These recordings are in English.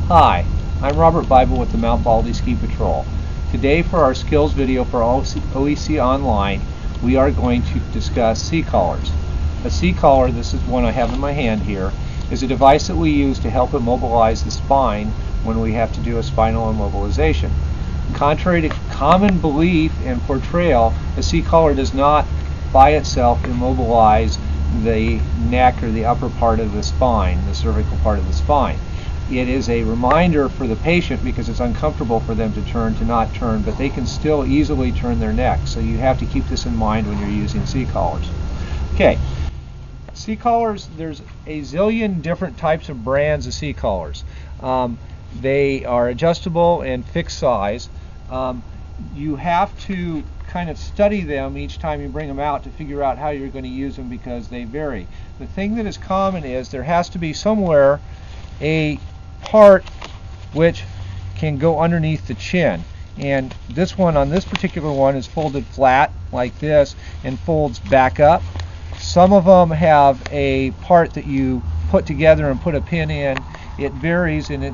Hi, I'm Robert Bible with the Mount Baldy Ski Patrol. Today for our skills video for OEC Online, we are going to discuss C-collars. A C-collar, this is one I have in my hand here, is a device that we use to help immobilize the spine when we have to do a spinal immobilization. Contrary to common belief and portrayal, a C-collar does not by itself immobilize the neck or the upper part of the spine, the cervical part of the spine. It is a reminder for the patient, because it's uncomfortable for them to turn, to not turn, but they can still easily turn their neck. So you have to keep this in mind when you're using C-collars. Okay, C-collars, there's a zillion different types of brands of C-collars. They are adjustable and fixed size. You have to kind of study them each time you bring them out to figure out how you're going to use them, because they vary. The thing that is common is there has to be somewhere a part which can go underneath the chin, and this one, on this particular one, is folded flat like this and folds back up. Some of them have a part that you put together and put a pin in. It varies, and it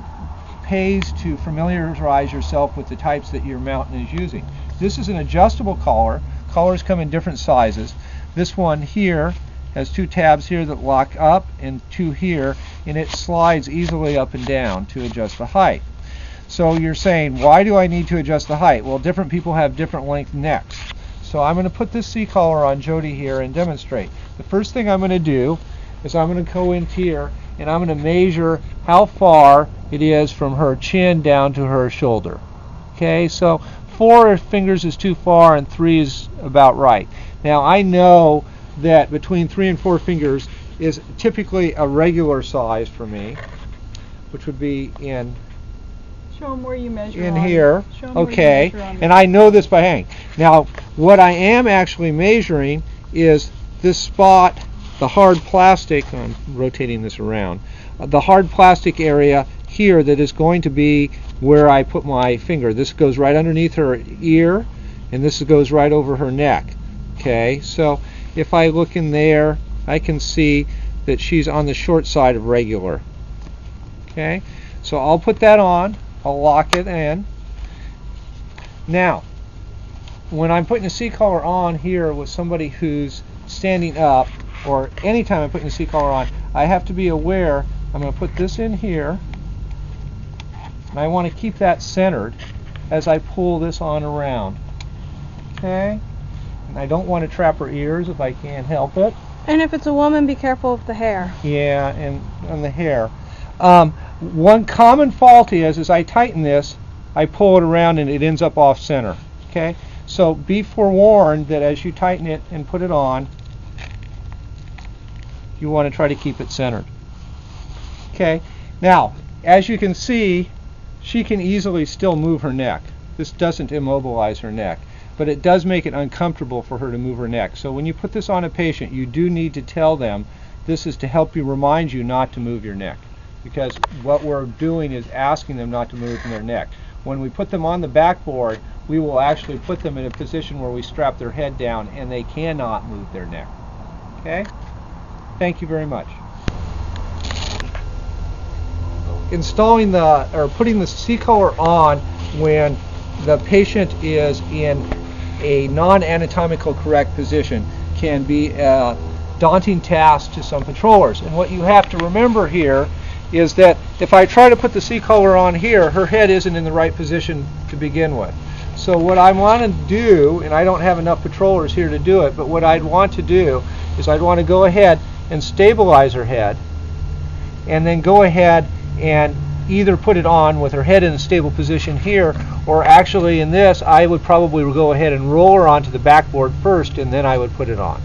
pays to familiarize yourself with the types that your mountain is using. This is an adjustable collar. Collars come in different sizes. This one here has two tabs here that lock up and two here, and it slides easily up and down to adjust the height. So you're saying, why do I need to adjust the height? Well, different people have different length necks. So I'm going to put this C-collar on Jody here and demonstrate. The first thing I'm going to do is I'm going to go in here and I'm going to measure how far it is from her chin down to her shoulder. Okay, so 4 fingers is too far and 3 is about right. Now I know that between 3 and 4 fingers is typically a regular size for me, which would be in Show them where you measure in on. here. Show 'em Okay, where you measure on and I know this by hand. Now what I am actually measuring is this spot, the hard plastic, I'm rotating this around, the hard plastic area here that is going to be where I put my finger. This goes right underneath her ear, and this goes right over her neck. Okay, so if I look in there, I can see that she's on the short side of regular. Okay, so I'll put that on, I'll lock it in. Now, when I'm putting a C-collar on here with somebody who's standing up, or anytime I'm putting a C-collar on, I have to be aware I'm going to put this in here, and I want to keep that centered as I pull this on around. Okay? And I don't want to trap her ears if I can't help it. And if it's a woman, be careful of the hair. Yeah, and on the hair. One common fault is I tighten this, I pull it around and it ends up off center. Okay? So be forewarned that as you tighten it and put it on, you want to try to keep it centered. Okay? Now, as you can see, she can easily still move her neck. This doesn't immobilize her neck, but it does make it uncomfortable for her to move her neck. So when you put this on a patient, you do need to tell them this is to help you, remind you not to move your neck, because what we're doing is asking them not to move their neck. When we put them on the backboard, we will actually put them in a position where we strap their head down and they cannot move their neck. Okay? Thank you very much. Installing putting the C-collar on when the patient is in a non-anatomical correct position can be a daunting task to some patrollers. And what you have to remember here is that if I try to put the C-collar on here, her head isn't in the right position to begin with. So what I want to do, and I don't have enough patrollers here to do it, but what I'd want to do is I'd want to go ahead and stabilize her head, and then go ahead and either put it on with her head in a stable position here, or actually in this, I would probably go ahead and roll her onto the backboard first, and then I would put it on.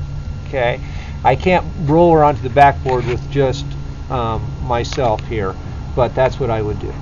Okay, I can't roll her onto the backboard with just myself here, but that's what I would do.